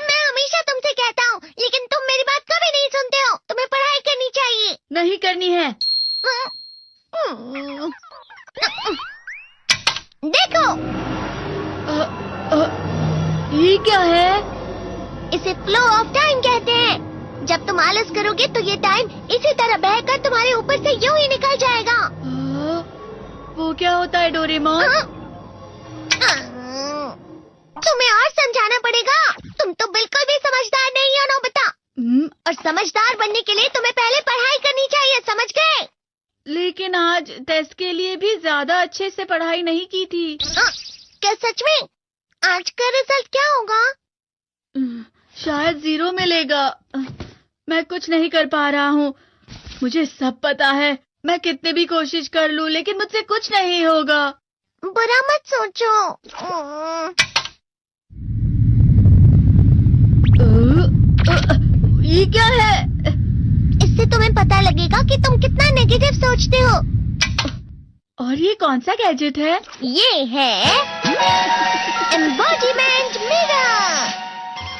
मैं हमेशा तुमसे कहता हूँ, लेकिन तुम मेरी बात कभी नहीं सुनते हो। तुम्हें पढ़ाई करनी चाहिए। नहीं करनी है। देखो, ये क्या है? इसे फ्लो ऑफ टाइम कहते हैं। जब तुम आलस करोगे तो ये टाइम इसी तरह बहकर तुम्हारे ऊपर से यूं ही निकल जाएगा। वो क्या होता है डोरेमोन? तुम्हें और समझाना पड़ेगा। तुम तो बिल्कुल भी समझदार नहीं हो नोबिता। और समझदार बनने के लिए तुम्हें पहले पढ़ाई करनी चाहिए, समझ गए? लेकिन आज टेस्ट के लिए भी ज्यादा अच्छे से पढ़ाई नहीं की थी। क्या सच में? आज का रिजल्ट क्या होगा? शायद 0 मिलेगा। मैं कुछ नहीं कर पा रहा हूँ। मुझे सब पता है। मैं कितने भी कोशिश कर लूँ, लेकिन मुझसे कुछ नहीं होगा। बुरा मत सोचो। ये क्या है? इससे तुम्हें पता लगेगा कि तुम कितना नेगेटिव सोचते हो। और ये कौन सा गैजेट है? ये है embodiment mirror.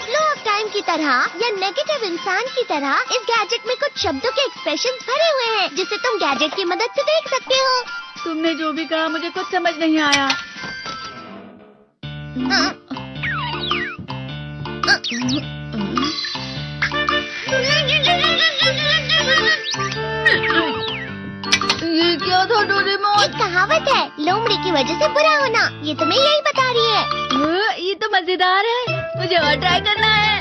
Flow of time की तरह या नेगेटिव इंसान की तरह इस गैजेट में कुछ शब्दों के एक्सप्रेशंस भरे हुए हैं, जिसे तुम गैजेट की मदद से देख सकते हो। तुमने जो भी कहा मुझे कुछ समझ नहीं आया। ये क्या था डोरेमोन? एक कहावत है, लोमड़ी की वजह से बुरा होना। ये तुम्हें यही बता रही है। ये तो मजेदार है। मुझे और ट्राई करना है।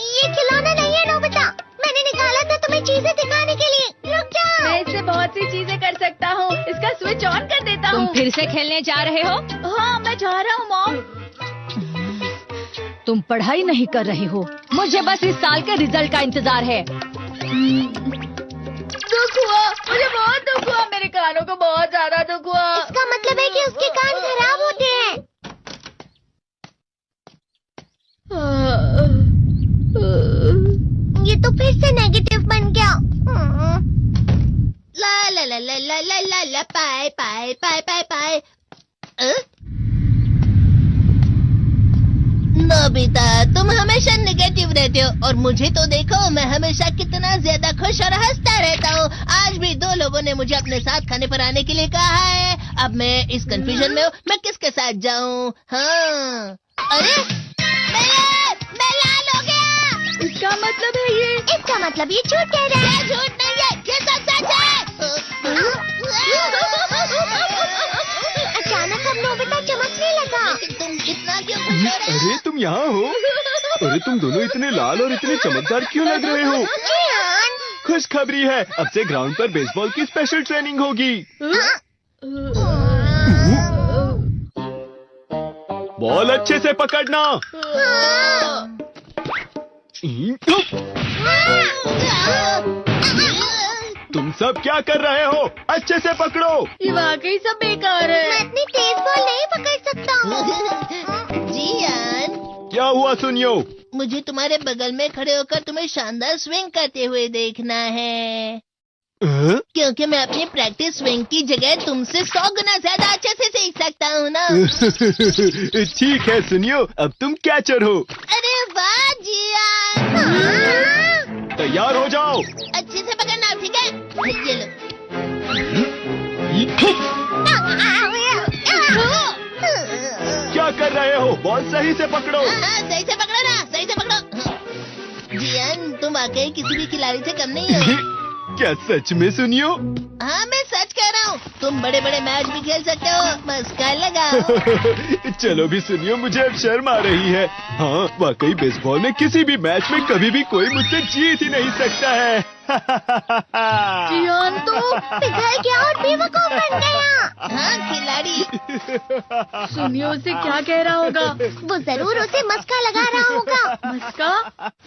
ये खिलौना नहीं है नोबिता। मैंने निकाला था तुम्हें चीजें दिखाने के लिए। रुक जाओ। मैं इससे बहुत सी चीजें कर सकता हूँ। इसका स्विच ऑन कर देता हूँ। तुम फिर से खेलने जा रहे हो? हाँ, मैं जा रहा हूँ मॉम। तुम पढ़ाई नहीं कर रही हो। मुझे बस इस साल के रिजल्ट का इंतजार है। दुख हुआ, मुझे बहुत दुख हुआ। मेरे कानों को बहुत ज्यादा दुख हुआ। इसका मतलब है कि उसके कान खराब होते हैं। ये तो फिर से नेगेटिव बन गया। ला ला ला ला ला ला ला ला पाए पाए पाए पाए पाए। नोबिता, तुम हमेशा नेगेटिव रहते हो और मुझे तो देखो, मैं हमेशा कितना ज्यादा खुश और हंसता रहता हूँ। आज भी 2 लोगों ने मुझे अपने साथ खाने पर आने के लिए कहा है। अब मैं इस कंफ्यूजन में हूँ, मैं किसके साथ जाऊँ? हाँ, अरे मैं लाल हो गया। इसका मतलब है ये? इसका मतलब ये झूठ कह रहा है। झूठ नहीं है, ये सब सच है। अचानक अब नोबिता चमकने लगा। तुम इतना क्यों खुश हो रहे हो? अरे तुम यहाँ हो? अरे तुम दोनों इतने लाल और इतने चमकदार क्यों लग रहे हो? खुशखबरी है, अब से ग्राउंड पर बेसबॉल की स्पेशल ट्रेनिंग होगी। बॉल अच्छे से पकड़ना। तुम सब क्या कर रहे हो? अच्छे से पकड़ो। ये वाकई सब बेकार है। मैं इतनी तेज बॉल नहीं पकड़ सकता हूँ। जियान, क्या हुआ सुनियो? मुझे तुम्हारे बगल में खड़े होकर तुम्हें शानदार स्विंग करते हुए देखना है। क्योंकि मैं अपनी प्रैक्टिस स्विंग की जगह तुमसे 100 गुना ज्यादा अच्छे से सीख सकता हूँ ना। ठीक है सुनियो, अब तुम कैचर हो। अरे वाह जियान। तैयार हो जाओ। अच्छे से पकड़ना, ठीक है? ये लो। क्या कर रहे हो? बॉल सही से पकड़ो। सही से पकड़ो ना, सही से पकड़ो। जियान, तुम वाकई किसी भी खिलाड़ी से कम नहीं हो। क्या सच में सुनियो? हाँ, मैं सच कह रहा हूँ। तुम बड़े बड़े मैच भी खेल सकते हो, बस कर लगाओ। चलो भी सुनियो, मुझे अब शर्म आ रही है। हाँ, वाकई बेसबॉल में किसी भी मैच में कभी भी कोई मुझसे जीत ही नहीं सकता है। जियान तो पिघल गया और बेवकूफ बन गया। हाँ, खिलाड़ी। सुनियो उसे क्या कह रहा होगा? वो जरूर उसे मस्का लगा रहा होगा। मस्का?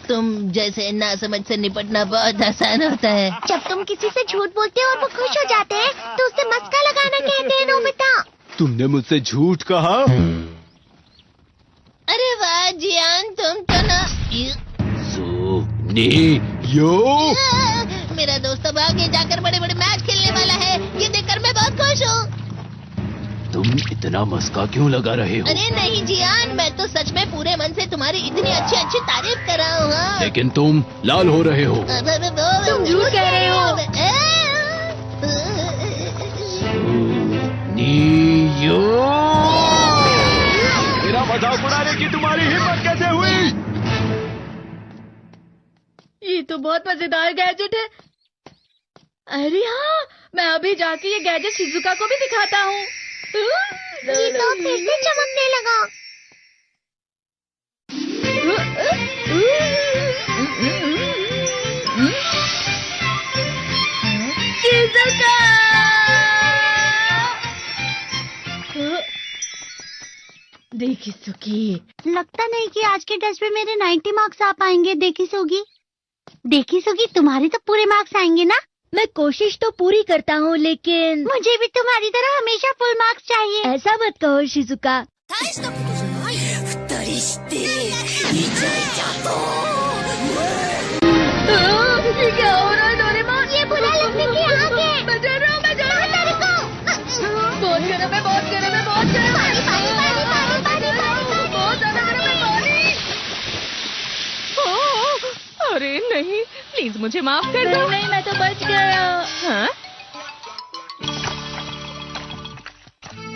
तुम जैसे नासमझ से निपटना बहुत आसान होता है। जब तुम किसी से झूठ बोलते हो और वो खुश हो जाते हैं, तो उसे मस्का लगाना कहते हैं नोबिता। तुमने मुझसे झूठ कहा? अरे वाह जियान, तुम तो ना। यो, मेरा दोस्त अब आगे जाकर बड़े बड़े मैच खेलने वाला है। ये देखकर मैं बहुत खुश हूँ। तुम इतना मस्का क्यों लगा रहे हो? अरे नहीं जियान, मैं तो सच में पूरे मन से तुम्हारी इतनी अच्छी अच्छी तारीफ कर रहा हूँ। हाँ। लेकिन तुम लाल हो रहे हो। तुम झूठ कह रहे हो। नीयो, मेरा मजाक उड़ाने की तुम्हारी हिम्मत कैसे हुई? ये तो बहुत मजेदार गैजेट है। अरे हाँ, मैं अभी जाके ये गैजेट शिजुका को भी दिखाता हूँ। ये तो फिर से चमकने लगा। शिजुका! देखी सुकी, लगता नहीं कि आज के टेस्ट में मेरे 90 मार्क्स आ पाएंगे। देखी सोगी, तुम्हारे तो पूरे मार्क्स आएंगे ना? मैं कोशिश तो पूरी करता हूँ, लेकिन मुझे भी तुम्हारी तरह हमेशा फुल मार्क्स चाहिए। ऐसा मत कहो शिजुका। ये क्या हो रहा है डोरेमोन? ये बुरा लगने की आग है। मैं डर रहा हूँ, मैं डर रहा हूँ। बहुत गर्म है, बहुत गर्म है, बहुत गर्म है। बहुत ज्यादा गर्म है पानी। अरे नहीं, प्लीज मुझे माफ कर दो। नहीं, मैं तो बच गया। हाँ?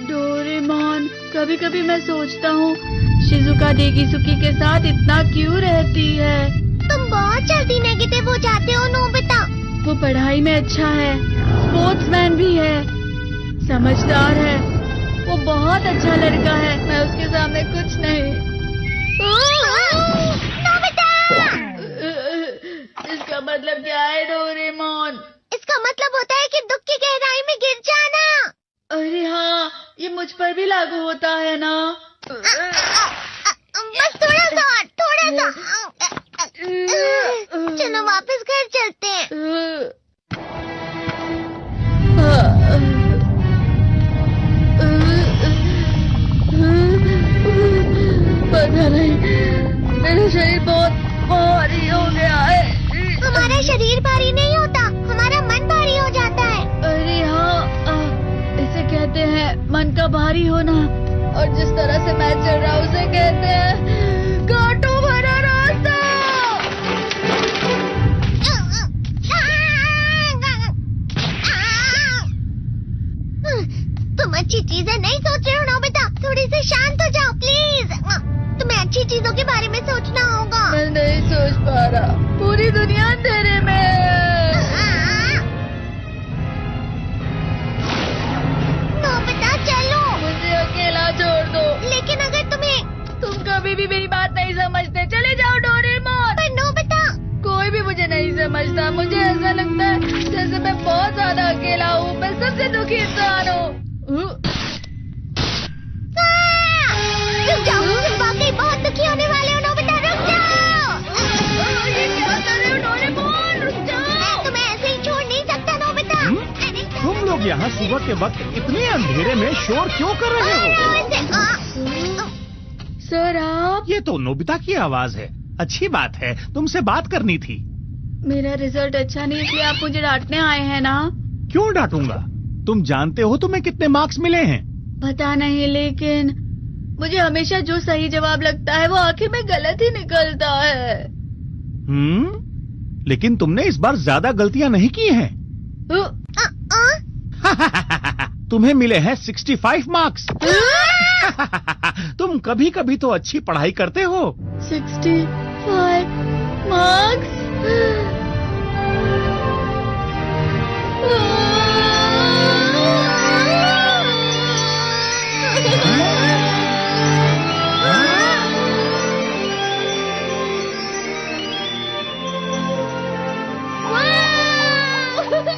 डोरेमोन, कभी कभी मैं सोचता हूँ शिजुका डेगिसुकी के साथ इतना क्यों रहती है। तुम बहुत जल्दी नेगेटिव हो जाते हो नोबिता। वो पढ़ाई में अच्छा है, स्पोर्ट्समैन भी है, समझदार है, वो बहुत अच्छा लड़का है। मैं उसके सामने कुछ नहीं। नोबिता! इसका मतलब क्या है डोरेमोन? इसका मतलब होता है कि दुख की गहराई में गिर जाना। अरे हाँ, ये मुझ पर भी लागू होता है ना। बस थोड़ा सा। चलो वापस घर चलते हैं। पता नहीं, मेरा शरीर बहुत भारी हो गया है। हमारा शरीर भारी नहीं होता, हमारा मन भारी हो जाता है। अरे हाँ, इसे कहते हैं मन का भारी होना। और जिस तरह से मैं चल रहा हूँ उसे कहते हैं कांटों भरा रास्ता। तुम अच्छी चीजें नहीं सोच रहे हो नोबिता, थोड़ी सी शांत हो जाओ प्लीज। तुम्हें अच्छी चीजों के बारे में सोचना होगा। मैं नहीं सोच पा रहा, पूरी दुनिया अंधेरे में है। नोबिता चलो। मुझे अकेला छोड़ दो। लेकिन अगर तुम कभी भी मेरी बात नहीं समझते, चले जाओ डोरेमोन। पर नोबिता, कोई भी मुझे नहीं समझता। मुझे ऐसा लगता है जैसे मैं बहुत ज्यादा अकेला हूँ, मैं सबसे दुखी इंसान हूँ। रुक जाओ, तुम वाकई बहुत दुखी होने वाले हो नोबिता, रुक जाओ। ये क्या कर रहे हो डोरेमोन? रुक जाओ। मैं तुम्हें ऐसे ही छोड़ नहीं सकता नोबिता। तुम लोग यहाँ सुबह के वक्त इतने अंधेरे में शोर क्यों कर रहे हो? सर आप? ये तो नोबिता की आवाज है। अच्छी बात है, तुमसे बात करनी थी। मेरा रिजल्ट अच्छा नहीं, इसलिए आप मुझे डांटने आए हैं ना? क्यों डांटूंगा? तुम जानते हो तुम्हें कितने मार्क्स मिले हैं? पता नहीं, लेकिन मुझे हमेशा जो सही जवाब लगता है वो आखिर में गलत ही निकलता है। लेकिन तुमने इस बार ज्यादा गलतियां नहीं की हैं। तुम्हें मिले हैं 65 मार्क्स। तुम कभी कभी तो अच्छी पढ़ाई करते हो। 65 मार्क्स?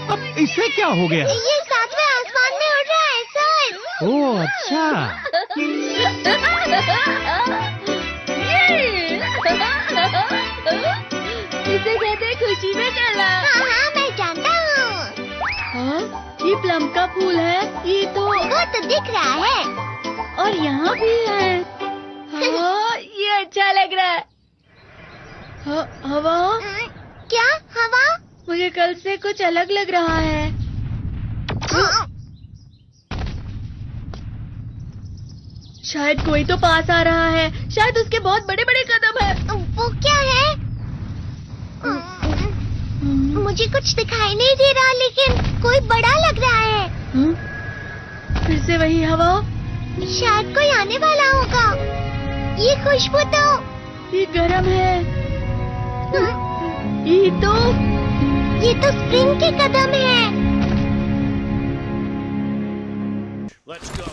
अब इससे क्या हो गया? ये सातवें आसमान में उड़ रहा है सर। ओह अच्छा। इसे कहते हैं खुशी में चला। हाँ, मैं जानता हूँ। हाँ, ये प्लम का फूल है। ये तो वो तो दिख रहा है। और यहाँ भी है। हाँ, ये अच्छा लग रहा है। हवा? क्या हवा? मुझे कल से कुछ अलग लग रहा है। शायद कोई तो पास आ रहा है। शायद उसके बहुत बड़े बड़े कदम है। वो क्या है? मुझे कुछ दिखाई नहीं दे रहा, लेकिन कोई बड़ा लग रहा है। फिर से वही हवा। शायद कोई आने वाला होगा। ये खुशबू तो ये गर्म है। ये तो स्प्रिंग के कदम है। Let's go.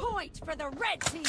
Point for the red team.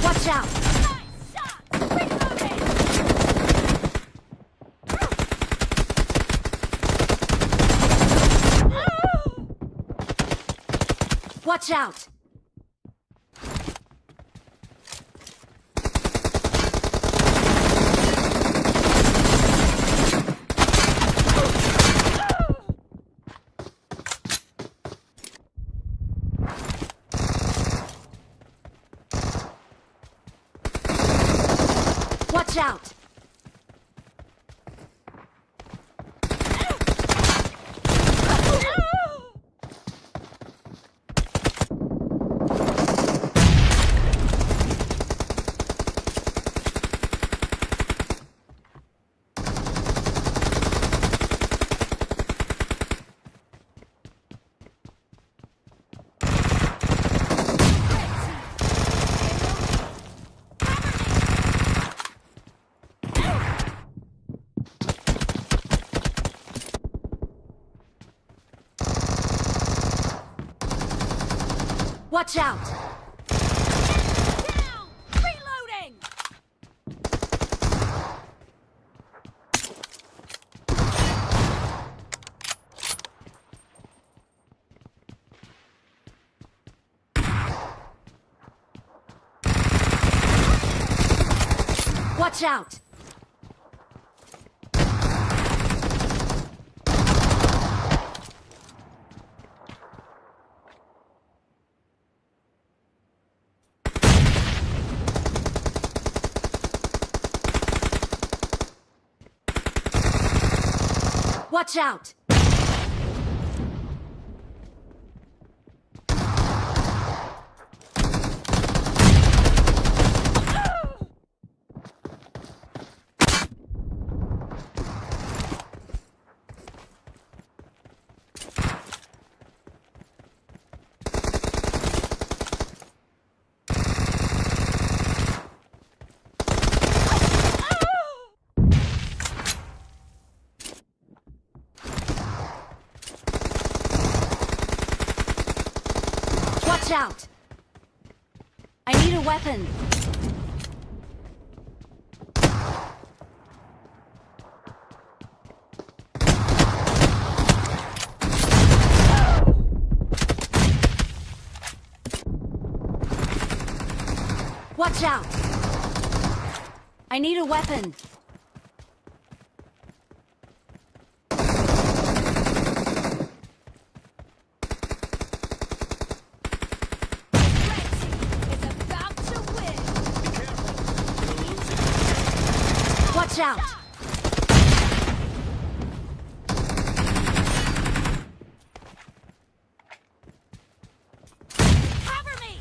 Watch out! Watch out! Watch out! Watch out! Down! Reloading! Watch out! Watch out! Watch out! I need a weapon. Watch out! I need a weapon. Watch out! Cover me!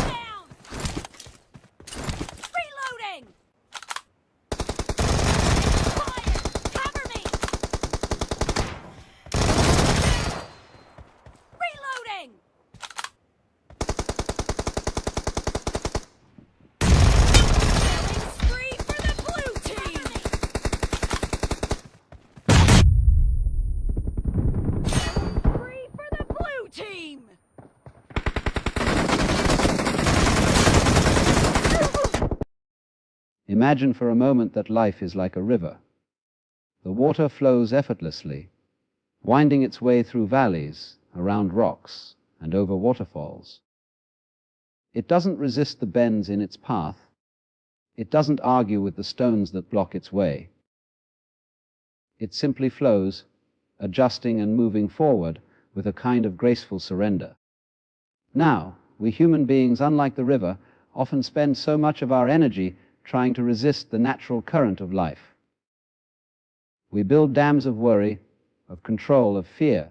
Down! Reloading! Fire! Cover me! Imagine for a moment that life is like a river. The water flows effortlessly, winding its way through valleys, around rocks, and over waterfalls. It doesn't resist the bends in its path. It doesn't argue with the stones that block its way. It simply flows, adjusting and moving forward with a kind of graceful surrender. Now, we human beings, unlike the river, often spend so much of our energy trying to resist the natural current of life. We build dams of worry, of control, of fear,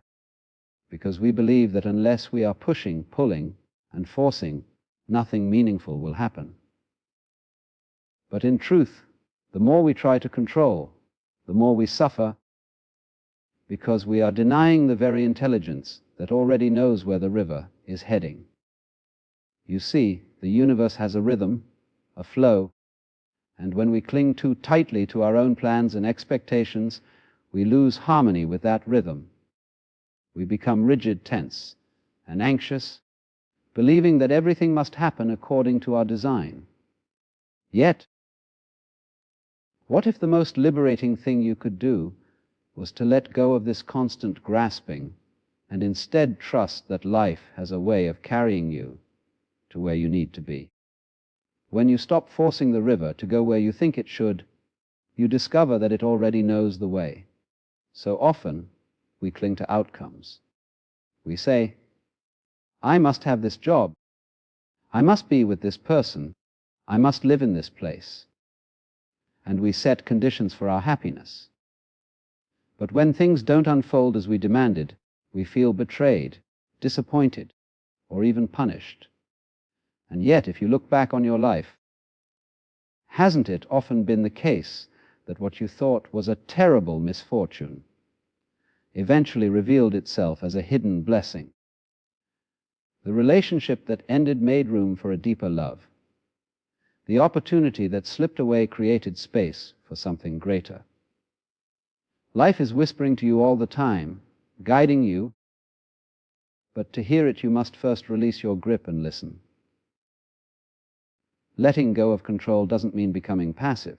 because we believe that unless we are pushing, pulling, and forcing, nothing meaningful will happen. But in truth, the more we try to control, the more we suffer, because we are denying the very intelligence that already knows where the river is heading. You see, the universe has a rhythm, a flow, and when we cling too tightly to our own plans and expectations, we lose harmony with that rhythm. We become rigid, tense, and anxious, believing that everything must happen according to our design. Yet, what if the most liberating thing you could do was to let go of this constant grasping and instead trust that life has a way of carrying you to where you need to be? When you stop forcing the river to go where you think it should, you discover that it already knows the way. So often, we cling to outcomes. We say, I must have this job. I must be with this person. I must live in this place. And we set conditions for our happiness. But when things don't unfold as we demanded, we feel betrayed, disappointed, or even punished. And yet, if you look back on your life, hasn't it often been the case that what you thought was a terrible misfortune eventually revealed itself as a hidden blessing? The relationship that ended made room for a deeper love. The opportunity that slipped away created space for something greater. Life is whispering to you all the time, guiding you, but to hear it you must first release your grip and listen. Letting go of control doesn't mean becoming passive.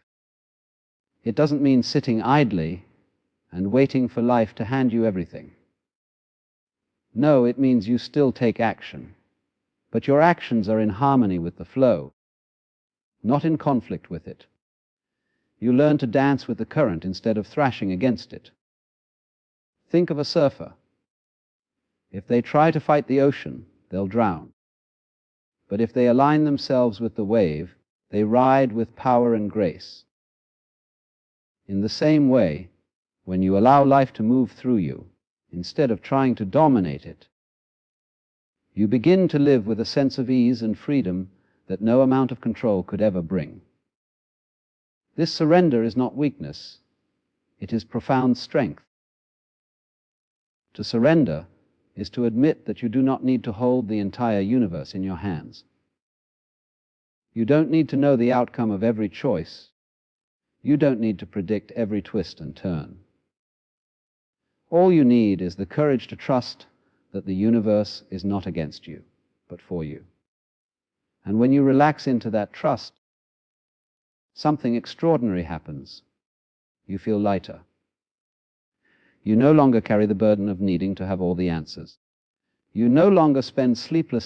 It doesn't mean sitting idly and waiting for life to hand you everything. No, it means you still take action, but your actions are in harmony with the flow, not in conflict with it. You learn to dance with the current instead of thrashing against it. Think of a surfer. If they try to fight the ocean, they'll drown. But if they align themselves with the wave, they ride with power and grace. In the same way, when you allow life to move through you, instead of trying to dominate it, you begin to live with a sense of ease and freedom that no amount of control could ever bring. This surrender is not weakness, it is profound strength. To surrender is to admit that you do not need to hold the entire universe in your hands. You don't need to know the outcome of every choice. You don't need to predict every twist and turn. All you need is the courage to trust that the universe is not against you, but for you. And when you relax into that trust, something extraordinary happens. You feel lighter. You no longer carry the burden of needing to have all the answers. You no longer spend sleepless